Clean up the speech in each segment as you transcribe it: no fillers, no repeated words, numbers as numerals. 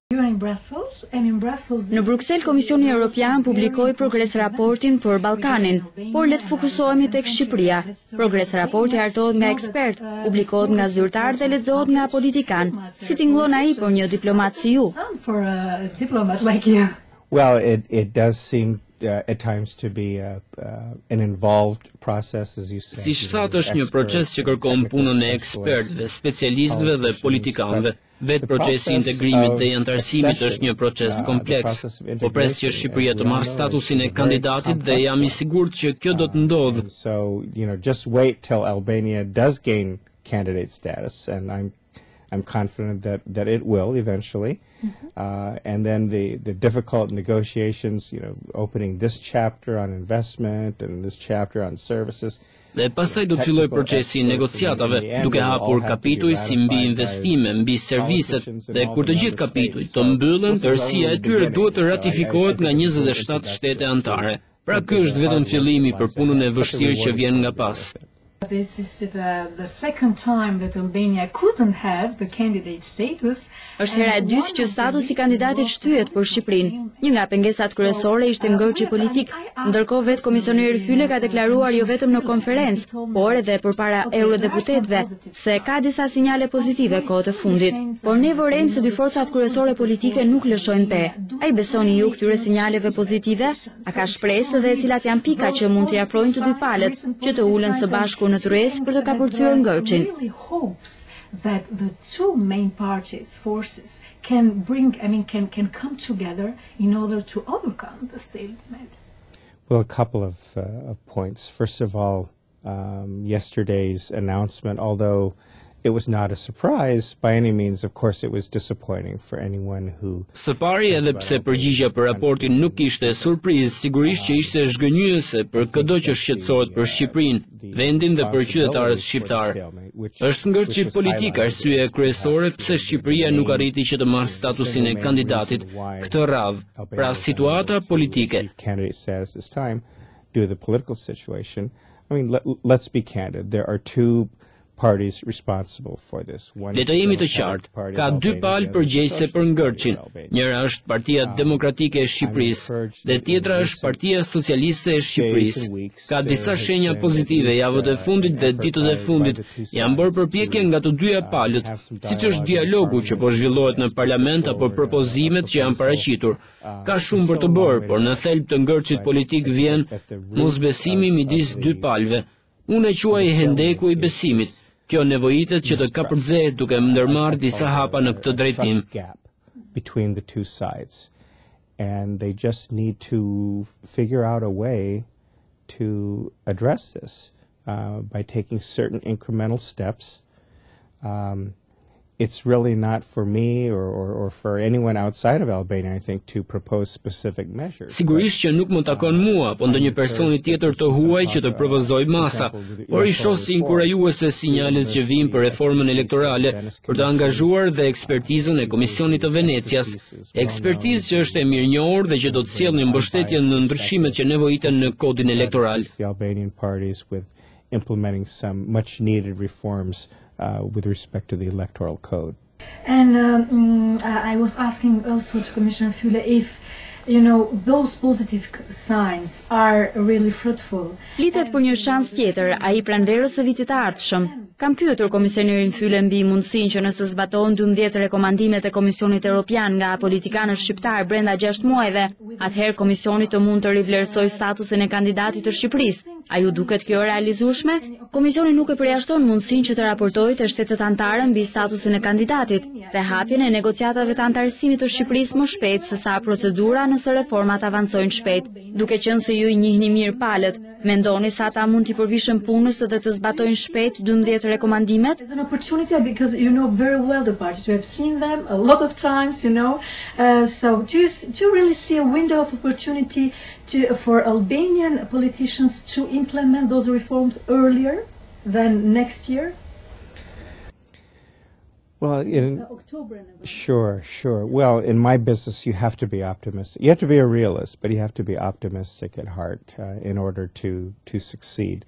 Në Bruksel, Komisioni Evropian publikoi progres raportin për Ballkanin, por le të fokusohemi tek Shqipëria. Progres raporti hartohet nga ekspert, publikohet nga zyrtar dhe lexohet nga politikan. Si tingëllon ai për një diplomat si ju? Well, it does seem at times to be an involved process, as you said. Si thatë është një proces që kërkon punën e ekspertëve, specialistëve dhe politikanëve. Vetë procesi i integrimit dhe i antarësimit është një proces kompleks. Po pres që Shqipëria të marrë statusin e kandidatit dhe jam I sigurt që kjo do të ndodhë. So, just wait till Albania does gain candidate status, and I'm confident that it will eventually. And then the difficult negotiations, opening this chapter on investment and this chapter on services. Dhe pastaj do të filloj procesi I negociatave, duke hapur kapituj si mbi investime, mbi serviset, dhe kur të gjithë kapituj të mbyllen, tërësia e tyre duhet të ratifikohet nga 27 shtete anëtare. Pra ky është vetëm fillimi për punën e vështirë që vjen nga pas. This is the second time that Albania couldn't have the candidate status. Është hera e dytë që statusi I kandidatit shtyhet për Shqipërinë. Një nga pengesat kryesore ishte ngërçi politik, ndërkohë vetë komisioneri Fyle ka deklaruar jo vetëm në konferencë, por edhe përpara eurodeputetëve se ka disa sinjale pozitive kohë të fundit. Por ne vorrejmë se dy forcat kryesore politike nuk lëshojnë pe. Ai besoni ju këtyre sinjaleve pozitive? A ka shpresë dhe cilat janë pika që mund t'i afrojnë të dy palët, që të ulen së bashku në tryezë për të kapurcyer ngërçin? That the two main parties, forces, can come together in order to overcome the stalemate. Well, a couple of points. First of all, yesterday's announcement, although it was not a surprise by any means, of course it was disappointing for anyone who... Së pari edhe pse përgjigjja për raportin nuk ishte surprizë, sigurisht që ishte zhgënjyese për çdo që shqetësohet për Shqipërinë, vendin dhe për qytetarët shqiptar. Është ngërçi politik arsye kryesore pse Shqipëria nuk arriti që të marrë statusin e kandidatit këtë radhë, pra situata politike. Due to the political situation, I mean, let's be candid. There are two parties responsible for this. Le të jemi të qartë, ka dy palë përgjegjëse për ngërçin. Njëra është Partia Demokratike e Shqipërisë dhe tjetra është Partia Socialiste e Shqipërisë. Ka disa shenja pozitive javët e fundit dhe ditët e fundit. Janë bërë përpjekje nga të dyja palët, siç është dialogu që po zhvillohet në parlament apo propozimet që janë paraqitur. Ka shumë për të bërë, por në thelb të ngërçit politik vjen mosbesimi midis dy palëve. Unë e quaj hendeku I besimit. Kjo nevojitet që të kapërcehet duke ndërmarrë disa hapa në këtë drejtim. Between the two sides, and they just need to figure out a way to address this by taking certain incremental steps. It's really not for me or for anyone outside of Albania, I think, to propose specific measures. Sigurisht që nuk më takon mua, po ndonjë personi tjetër të huaj që të propozoj masa, por I shoh si inkurajuese sinjalet që vijnë për reformën elektorale, për të angazhuar dhe ekspertizën e Komisionit të Venecias, ekspertizë që është e mirënjohur dhe që do të sjellë një mbështetje në ndryshimet që nevojiten në kodin elektoral. The Albanian parties with implementing some much needed reforms with respect to the electoral code. And I was asking also to Commissioner Fyle if those positive signs are really fruitful. Flitet për një shans tjetër, ai pranverës së vitit të ardhshëm. Kam pyetur komisionerin Fyle mbi mundësinë që nëse zbatohen 12 rekomandimet e Komisionit Evropian nga politikanët shqiptar brenda 6 muajve, atëherë komisioni të mund të rivlerësojë statusin e kandidatit të Shqipërisë. A ju duket kjo realizueshme? Komisioni nuk e përjashton mundësinë që të raportojë te shtetet anëtare mbi statusin e kandidatit dhe hapjen e negociatave të antarësimit të Shqipërisë më shpejt se sa procedura nëse reformat avancojnë shpejt. Duke qenë se ju I njihni mirë palët, mendoni se ata mund t'i përvishën punës dhe të zbatojnë shpejt 12 rekomandimet? It's an opportunity because you know very well the parties. You have seen them a lot of times, So do you really see a window of opportunity for Albanian politicians to implement those reforms earlier than next year? Well, sure. Well, in my business, you have to be optimistic. You have to be a realist, but you have to be optimistic at heart in order to succeed.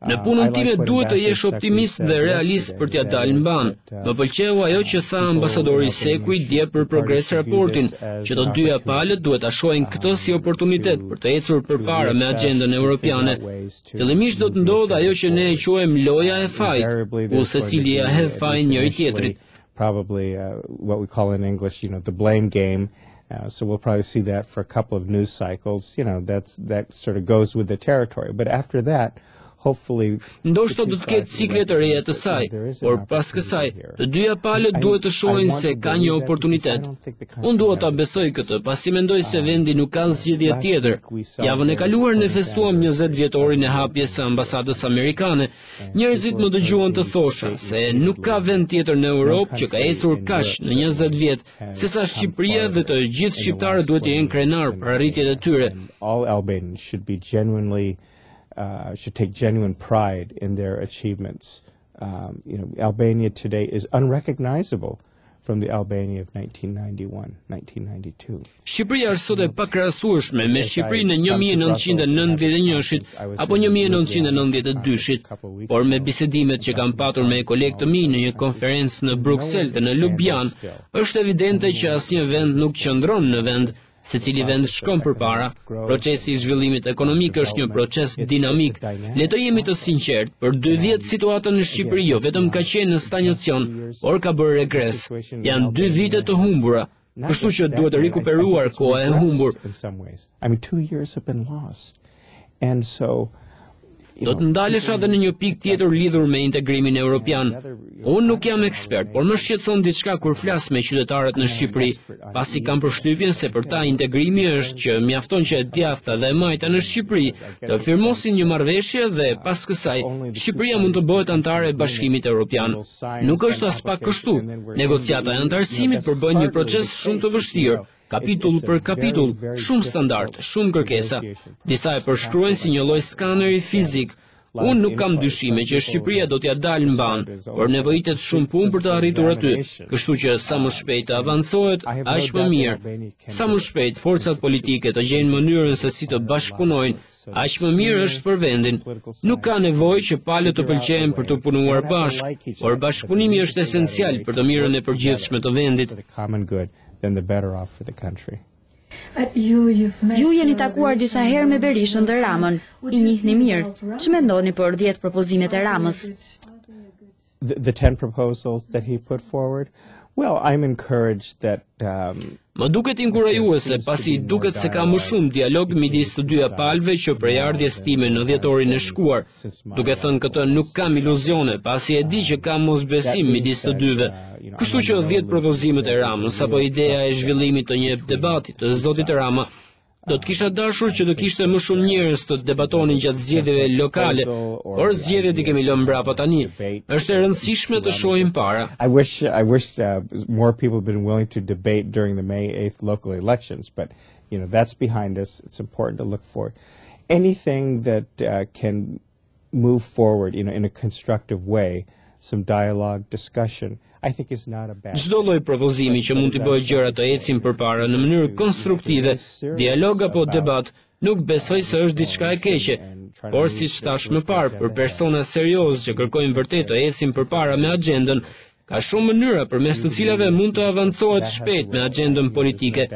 Në punën time duhet të jesh optimist dhe realist për t'ia dalë në banë. Më pëlqeu ajo që tha ambasadori Sekuj dje për progres raportin, që të dyja palët duhet ta shohin këtë si oportunitet për të ecur përpara me agjendën europiane. Fillimisht do të ndodhë ajo që ne e quajmë loja e fajit, ku secili ia hedh fajin njëri tjetrit. Probably what we call in English, the blame game. So we'll probably see that for a couple of news cycles. That sort of goes with the territory. But after that, hopefully, ndoshta do të ketë cikle të reja të saj, por pas kësaj, të dyja palët duhet të shohin se ka një oportunitet. Unë duhet ta besoj këtë, pasi mendoj se vendi nuk ka zgjidhje tjetër. Javën e kaluar ne festuam 20 vjetorin e hapjes së ambasadës amerikane. Njerëzit më dëgjuan të thosha se nuk ka vend tjetër në Europë që ka ecur kaq në 20 vjet, sesa Shqipëria dhe të gjithë shqiptarët duhet të jenë krenar për arritjet e tyre. All Albanians should be should take genuine pride in their achievements. Albania today is unrecognizable from the Albania of 1991, 1992. Shqipëria është sot e pakrahasueshme me Shqipërinë në 1991-shit apo 1992-shit, por me bisedimet që kam patur me kolegë të mi në një konferencë në Bruxelles dhe në Ljubljana, është evidente që asnjë vend nuk qëndron në vend. Secili vend shkon përpara. Procesi I zhvillimit ekonomik është një proces dinamik. Le të jemi të sinqert, për 2 vjet situata në Shqipëri jo vetëm ka qenë në stagnacion, por ka bërë regres. Janë 2 vite të humbura, kështu që duhet të rikuperuar koha e humbur. I mean, 2 years have been lost. And so do të ndalesha edhe në një pikë tjetër lidhur me integrimin evropian. Unë nuk jam ekspert, por më shqetëson diçka kur flas me qytetarët në Shqipëri, pasi kam përshtypjen se për ta integrimi është që mjafton që e djathta dhe e majta në Shqipëri të firmosin një marrëveshje dhe pas kësaj Shqipëria mund të bëhet antare e Bashkimit Evropian. Nuk është as pak kështu. Negociata e antarësimit përbën një proces shumë të vështirë. Kapitull për kapitull, shumë standard, shumë kërkesa. Disa e përshkruajnë si një lloj skaneri fizik. Unë nuk kam dyshime që Shqipëria do t'ja dalë në banë, por nevojitet shumë punë për të arritur aty. Kështu që sa më shpejt të avancohet, aq më mirë. Sa më shpejt forcat politike të gjejnë mënyrën se si të bashkëpunojnë, aq më mirë është për vendin. Nuk ka nevojë që palët të pëlqejnë për të punuar bashkë, por bashkëpunimi është esencial për të mirën e përgjithshme të vendit. Then the better off for the country. Ju jeni takuar disa herë me Berishën dhe Ramën. I njihni mirë. Ç'më mendoni për 10 propozimet e Ramës? The 10 proposals that he put forward? Well, I'm encouraged that Më duket inkurajuese pasi duket se ka më shumë dialog midis të dyja palëve që prej ardhjes time në dhjetorin e shkuar. Duke thënë këtë nuk kam iluzione, pasi e di që ka mosbesim midis të dyve. Kështu që 10 propozimet e Ramës apo ideja e zhvillimit të një debati të zotit Rama do të kisha dashur që të kishte më shumë njerëz të debatonin gjatë zgjedhjeve lokale, por zgjedhjet I kemi lënë mbrapa tani. Është e rëndësishme të shohim para. I wish more people had been willing to debate during the May 8th local elections, but that's behind us. It's important to look for anything that can move forward, in a constructive way, some dialogue, discussion. I think it's not a bad. Çdo lloj propozimi që mund të bëjë gjëra të ecin përpara në mënyrë konstruktive, dialog apo debat, nuk besoj se është diçka e keqe. Por siç thash më parë, për persona serioz që kërkojnë vërtet të ecin përpara me agjendën, ka shumë mënyra përmes të cilave mund të avancohet shpejt me agjendën politike.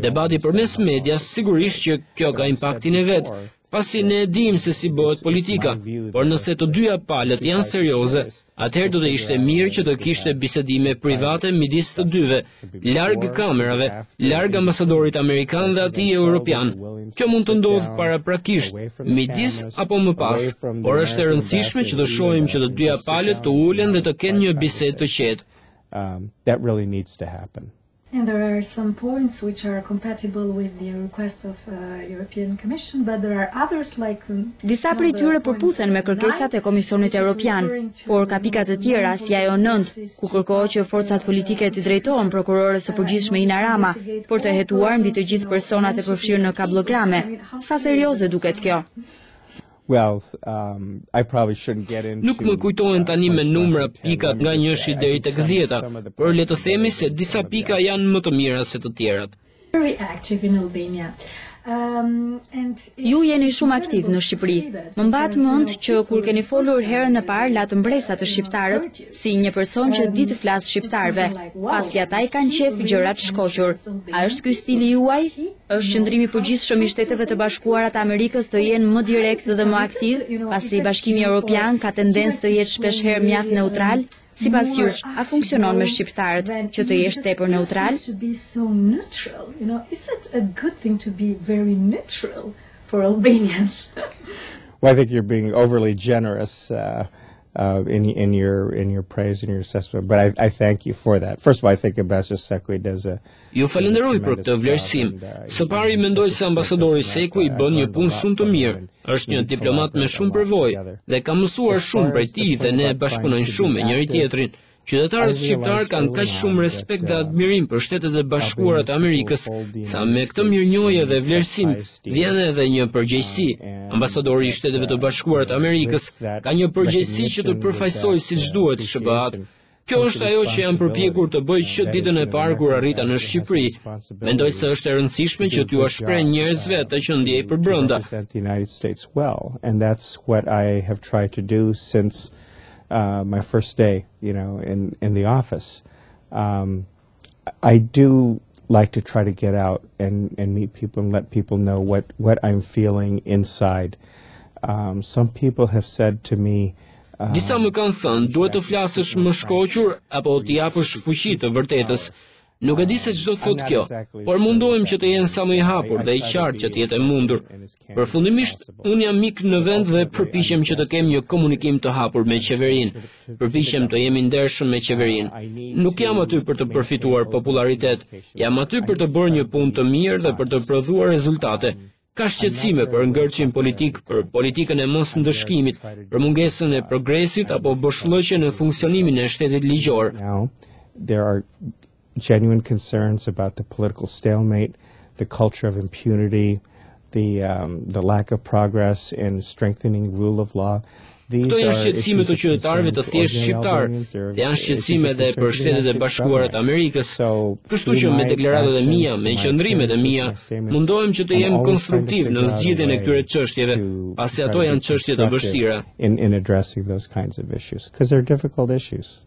Debati përmes medias sigurisht që kjo ka impaktin e vet. Pasi ne e dim se si bëhet politika, por nëse të dyja palët janë serioze, atëherë do të ishte mirë që të kishte bisedime private midis të dyve, larg kamerave, larg ambasadorit amerikan dhe atij europian. Kjo mund të ndodhë paraprakisht, midis apo më pas, por është e rëndësishme që të shohim që të dyja palët të ulen dhe të kenë një bisedë të qetë. That really needs to happen. And there are some points which are compatible with the request of European Commission, but there are others like Disa prej tyre përputhen me kërkesat e Komisionit Evropian, por ka pika të tjera si ajo 9, ku kërkohet që forcat politike të drejtohen prokurores së përgjithshme Ina Rama për të hetuar mbi të gjithë personat e përfshirë në kablograme. Sa serioze duket kjo? Well, I probably shouldn't get into. Nuk më kujtohen tani me numra pikat nga 1 deri tek 10, por le të themi se disa pika janë më të mira se të tjerat. Very active in Albania. Ju jeni shumë aktiv në Shqipëri. Më mbat mend që kur keni folur herën e parë latë mbresa të shqiptarët si një person që di të flas shqiptarëve, pasi ata i kanë qef gjërat shkoqur. A është ky stili juaj? Është qëndrimi i përgjithshëm i Shteteve të Bashkuara të Amerikës të jenë më direkt dhe më aktiv, pasi Bashkimi Evropian ka tendencë të jetë shpeshherë mjaft neutral? Sipas jush, a funksionon me shqiptarët që të jesh tepër neutral? Well, I think you're being overly generous in your praise and your assessment, but I thank you for that. First of all, I think Ambassador Sekui does a Ju falenderoj për këtë vlerësim. Së pari mendoj se ambasadori Sekui bën një punë shumë të mirë. Është një diplomat me shumë përvojë dhe ka mësuar shumë prej tij dhe ne bashkëpunojmë shumë me njëri tjetrin. Qytetarët shqiptar kanë kaq shumë respekt dhe admirim për Shtetet e Bashkuara të Amerikës, sa me këtë mirënjohje dhe vlerësim vjen edhe një përgjegjësi. Ambasadori i Shteteve të Bashkuara të Amerikës ka një përgjegjësi që të përfaqësojë siç duhet SBA-t. Kjo është ajo që jam përpjekur të bëj që ditën e parë kur arrita në Shqipëri. Mendoj se është e rëndësishme që t'ju shpreh njerëzve atë që ndjej përbrenda. And that's what I have tried to do since my first day, in the office. I do like to try to get out and meet people and let people know what I'm feeling inside. Some people have said to me, disa më kanë thënë, duhet të flasësh më shkoqur apo t'i japësh fuqi të vërtetës. Nuk e di se ç'do thotë kjo, por mundohem që të jenë sa më i hapur dhe i qartë që të jetë e mundur. Përfundimisht, unë jam mik në vend dhe përpiqem që të kem një komunikim të hapur me qeverinë. Përpiqem të jemi ndershëm me qeverinë. Nuk jam aty për të përfituar popularitet, jam aty për të bërë një punë të mirë dhe për të prodhuar rezultate. Ka shqetësime për ngërçin politik, për politikën e mos ndëshkimit, për mungesën e progresit apo boshllëqjen në funksionimin e shtetit ligjor. There are genuine concerns about the political stalemate, the culture of impunity, the lack of progress in strengthening rule of law. Këto janë shqetësime të qytetarëve të thjeshtë shqiptar, dhe janë shqetësime edhe për Shtetet e Bashkuara të Amerikës. Kështu që me deklaratat e mia, me qëndrimet e mia, mundohem që të jem konstruktiv në zgjidhjen e këtyre çështjeve, pasi ato janë çështje të vështira. In addressing those kinds of issues, because they're difficult issues.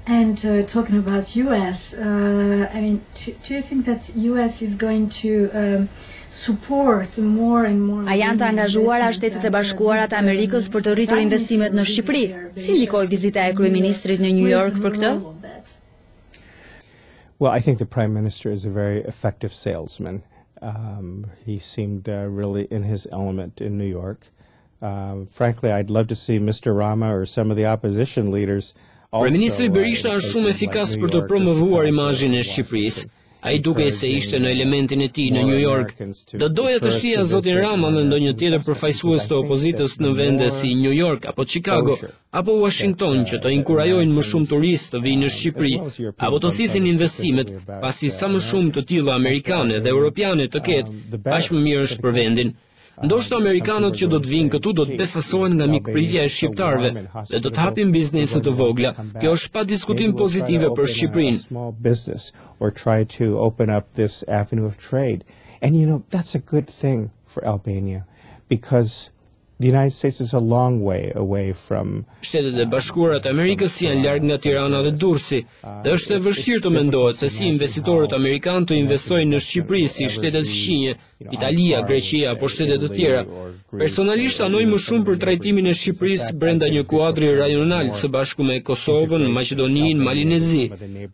And talking about US, I mean, do you think that US is going to support more and more? A janë të angazhuara Shtetet e Bashkuara të Amerikës për të rritur investimet në Shqipëri? Si ndikoi vizita e kryeministrit në New York për këtë? Well, I think the Prime Minister is a very effective salesman. He seemed really in his element in New York. Frankly, I'd love to see Mr. Rama or some of the opposition leaders. Kryeministri Berisha është shumë efikas për të promovuar imazhin e Shqipërisë. Ai dukej se ishte në elementin e tij në New York. Do doja të shija zotin Rama dhe ndonjë tjetër përfaqësues të opozitës në vende si New York apo Chicago apo Washington që të inkurajojnë më shumë turistë të vinë në Shqipëri apo të thithin investimet, pasi sa më shumë të tilla amerikane dhe europiane të ketë, aq më mirë është për vendin. Ndoshta amerikanët që do të vinë këtu do të befasohen nga mikpritja e shqiptarëve dhe do të hapin biznese të vogla. Kjo është pa diskutim pozitive për Shqipërinë. Or try to open up this avenue of trade. And that's a good thing for Albania, because the United States is a long way away from Shtetet e Bashkuara të Amerikës janë larg nga Tirana dhe Durrësi, dhe është e vështirë të mendohet se si investitorët amerikanë të investojnë në Shqipëri si shtetet fqinje, Italia, Greqia apo shtete të tjera. Personalisht anoj më shumë për trajtimin e Shqipërisë brenda një kuadri rajonal së bashku me Kosovën, Maqedoninë, Malinezi.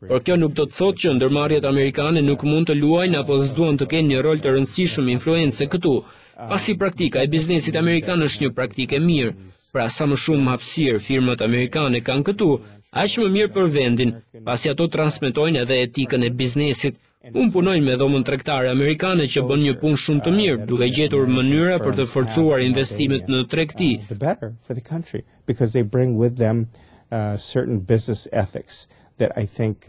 Por kjo nuk do të thotë që ndërmarrjet amerikane nuk mund të luajnë apo s'duan të kenë një rol të rëndësishëm influencë këtu. Pasi praktika e biznesit amerikan është një praktikë e mirë, pra sa më shumë hapësirë firmat amerikane kanë këtu, aq më mirë për vendin, pasi ato transmetojnë edhe etikën e biznesit. Unë punojnë me dhomën tregtare amerikane që bën një punë shumë të mirë, duke gjetur mënyra për të forcuar investimet në tregti. The better for the country, because they bring with them certain business ethics that I think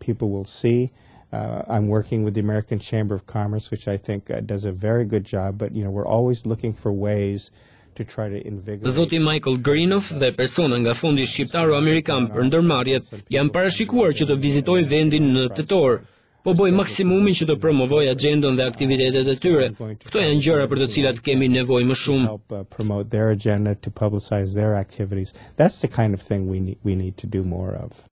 people will see. I'm working with the American Chamber of Commerce, which I think does a very good job, but we're always looking for ways to try to invigorate. Zoti Michael Greenhoff dhe persona nga Fondi Shqiptaro Amerikan për ndërmarrjet janë parashikuar që të vizitojnë vendin në tetor. po bëj maksimumin që të promovoj agendën dhe aktivitetet e tyre. Këto janë gjëra për të cilat kemi nevojë më shumë. Help promote their agenda, to publicize their activities. That's the kind of thing we need to do more of.